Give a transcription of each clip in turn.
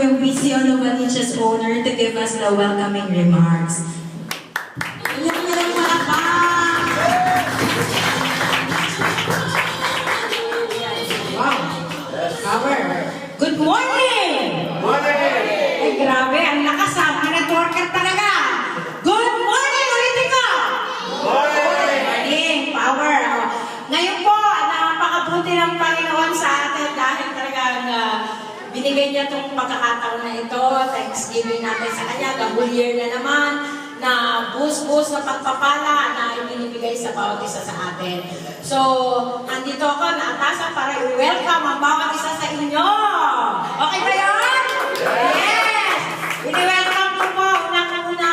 Busy on Novaliches owner to give us the welcoming remarks. Wow! Power! Good morning! Ay, grabe, ang lakas ang networker talaga! Good morning, Ulitika! Morning! Power! Ngayon po, napakabuti ng Panginoon sa atin dahil talagang binigay niya itong pagkakataon na ito. Thanksgiving natin sa Kanya. The whole year na naman na bus-bus na pagpapala na ibinibigay sa bawat isa sa atin. So, andito ako naatasan para i-welcome ang bawat isa sa inyo. Okay ba yun? Yes! I-welcome ko po unang-una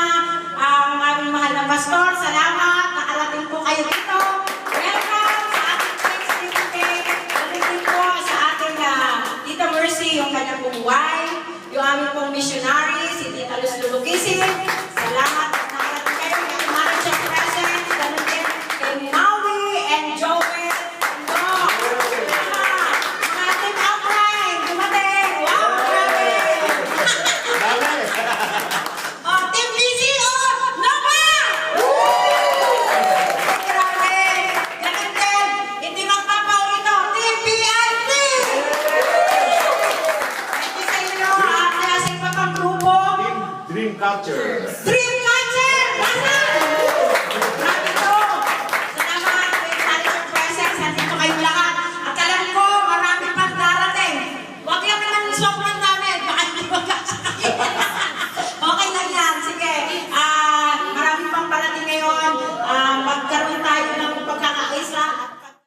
ang aming mahal na pastor. Salamat. Nakarating po kayo dito. Welcome sa ating Thanksgiving Day. Nandito po sa ating Tita Mercy, yung kanyang pong wife, yung aming pong missionary.